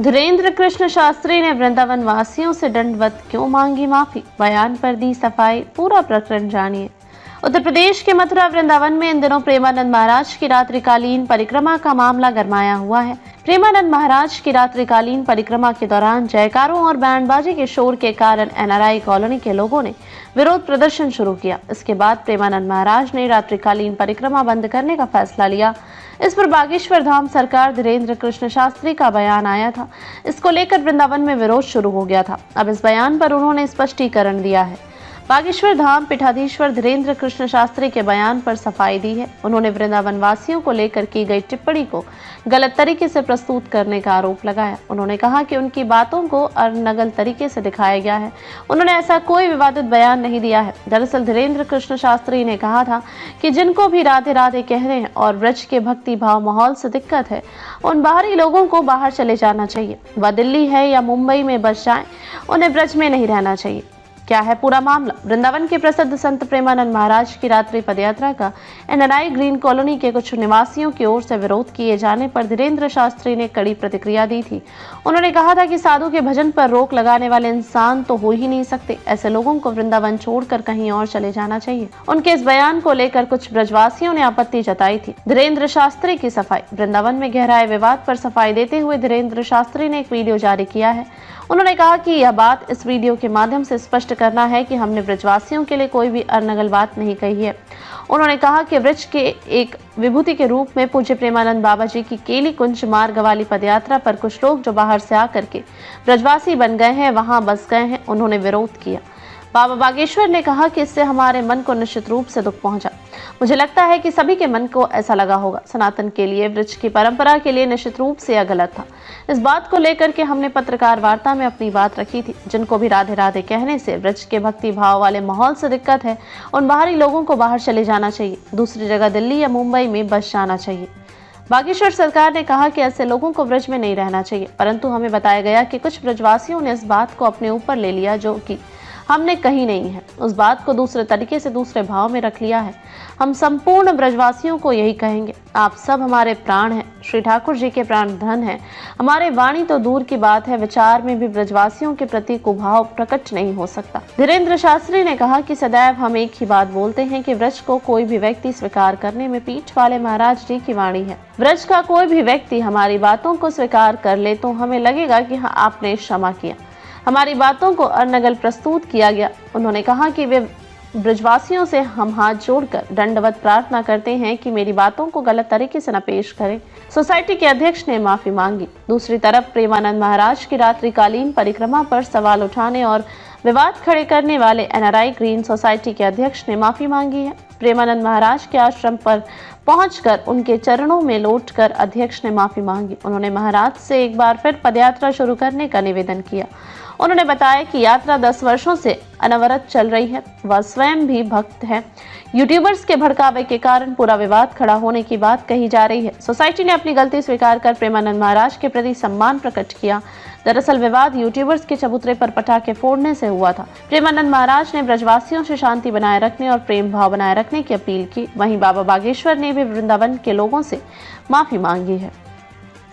धीरेन्द्र कृष्ण शास्त्री ने वृंदावन वासियों से दंडवत क्यों मांगी माफी, बयान पर दी सफाई। पूरा प्रकरण जानिए। उत्तर प्रदेश के मथुरा वृंदावन में इन दिनों प्रेमानंद महाराज की रात्रिकालीन परिक्रमा का मामला गरमाया हुआ है। प्रेमानंद महाराज की रात्रिकालीन परिक्रमा के दौरान जयकारों और बैंडबाजी के शोर के कारण एनआरआई कॉलोनी के लोगों ने विरोध प्रदर्शन शुरू किया। इसके बाद प्रेमानंद महाराज ने रात्रिकालीन परिक्रमा बंद करने का फैसला लिया। इस पर बागेश्वर धाम सरकार धीरेन्द्र कृष्ण शास्त्री का बयान आया था। इसको लेकर वृंदावन में विरोध शुरू हो गया था। अब इस बयान पर उन्होंने स्पष्टीकरण दिया है। बागेश्वर धाम पीठाधीश्वर धीरेन्द्र कृष्ण शास्त्री के बयान पर सफाई दी है। उन्होंने वृंदावन वासियों को लेकर की गई टिप्पणी को गलत तरीके से प्रस्तुत करने का आरोप लगाया। उन्होंने कहा कि उनकी बातों को अनर्गल तरीके से दिखाया गया है। उन्होंने ऐसा कोई विवादित बयान नहीं दिया है। दरअसल धीरेन्द्र कृष्ण शास्त्री ने कहा था कि जिनको भी राधे राधे कह रहे हैं और ब्रज के भक्ति भाव माहौल से दिक्कत है, उन बाहरी लोगों को बाहर चले जाना चाहिए। वह दिल्ली है या मुंबई में बस जाएं, उन्हें ब्रज में नहीं रहना चाहिए। क्या है पूरा मामला? वृंदावन के प्रसिद्ध संत प्रेमानंद महाराज की रात्रि पदयात्रा का एनआरआई ग्रीन कॉलोनी के कुछ निवासियों की ओर से विरोध किए जाने पर धीरेन्द्र शास्त्री ने कड़ी प्रतिक्रिया दी थी। उन्होंने कहा था कि साधु के भजन पर रोक लगाने वाले इंसान तो हो ही नहीं सकते। ऐसे लोगों को वृंदावन छोड़कर कहीं और चले जाना चाहिए। उनके इस बयान को लेकर कुछ ब्रजवासियों ने आपत्ति जताई थी। धीरेन्द्र शास्त्री की सफाई। वृंदावन में गहराए विवाद पर सफाई देते हुए धीरेन्द्र शास्त्री ने एक वीडियो जारी किया है। उन्होंने कहा कि यह बात इस वीडियो के माध्यम से स्पष्ट करना है कि हमने ब्रजवासियों के लिए कोई भी अनर्गल बात नहीं कही है। उन्होंने कहा कि ब्रज के एक विभूति के रूप में पूज्य प्रेमानंद बाबा जी की केली कुंज मार्ग वाली पदयात्रा पर कुछ लोग जो बाहर से आकर के ब्रजवासी बन गए हैं, वहां बस गए हैं, उन्होंने विरोध किया। बाबा बागेश्वर ने कहा कि इससे हमारे मन को निश्चित रूप से दुख पहुंचा। मुझे लगता है कि सभी के मन को ऐसा लगा होगा। सनातन के लिए, ब्रज की परंपरा के लिए निश्चित रूप से यह गलत था। इस बात को लेकर के हमने पत्रकार वार्ता में अपनी बात रखी थी। जिनको भी राधे राधे कहने से ब्रज के भक्ति भाव वाले माहौल से दिक्कत है, उन बाहरी लोगों को बाहर चले जाना चाहिए। दूसरी जगह दिल्ली या मुंबई में बस जाना चाहिए। बागेश्वर सरकार ने कहा कि ऐसे लोगों को ब्रज में नहीं रहना चाहिए, परंतु हमें बताया गया कि कुछ ब्रजवासियों ने इस बात को अपने ऊपर ले लिया जो कि हमने कही नहीं है। उस बात को दूसरे तरीके से दूसरे भाव में रख लिया है। हम संपूर्ण ब्रजवासियों को यही कहेंगे, आप सब हमारे प्राण हैं, श्री ठाकुर जी के प्राण धन हैं। हमारे वाणी तो दूर की बात है, विचार में भी ब्रजवासियों के प्रति कुभाव प्रकट नहीं हो सकता। धीरेन्द्र शास्त्री ने कहा कि सदैव हम एक ही बात बोलते हैं कि ब्रज को कोई भी व्यक्ति स्वीकार करने में पीठ वाले महाराज जी की वाणी है। ब्रज का कोई भी व्यक्ति हमारी बातों को स्वीकार कर ले तो हमें लगेगा कि हाँ, आपने क्षमा किया, हमारी बातों को अनर्गल प्रस्तुत किया गया। उन्होंने कहा कि वे ब्रजवासियों से हम हाथ जोड़कर दंडवत प्रार्थना करते हैं कि मेरी बातों को गलत तरीके से न पेश करें। सोसाइटी के अध्यक्ष ने माफी मांगी। दूसरी तरफ प्रेमानंद महाराज की रात्रिकालीन परिक्रमा पर सवाल उठाने और विवाद खड़े करने वाले एनआरआई ग्रीन सोसाइटी के अध्यक्ष ने माफी मांगी है। प्रेमानंद महाराज के आश्रम पर पहुंचकर उनके चरणों में लौटकर अध्यक्ष ने माफी मांगी। उन्होंने महाराज से एक बार फिर पदयात्रा शुरू करने का निवेदन किया। उन्होंने बताया कि यात्रा 10 वर्षों से अनवरत चल रही है। वह स्वयं भी भक्त है। यूट्यूबर्स के भड़कावे के कारण पूरा विवाद खड़ा होने की बात कही जा रही है। सोसाइटी ने अपनी गलती स्वीकार कर प्रेमानंद महाराज के प्रति सम्मान प्रकट किया। दरअसल विवाद यूट्यूबर्स के चबूतरे पर पटाखे फोड़ने से हुआ था। प्रेमानंद महाराज ने ब्रजवासियों से शांति बनाए रखने और प्रेम भाव बनाए रखने की अपील की। वहीं बाबा बागेश्वर ने भी वृंदावन के लोगों से माफी मांगी है।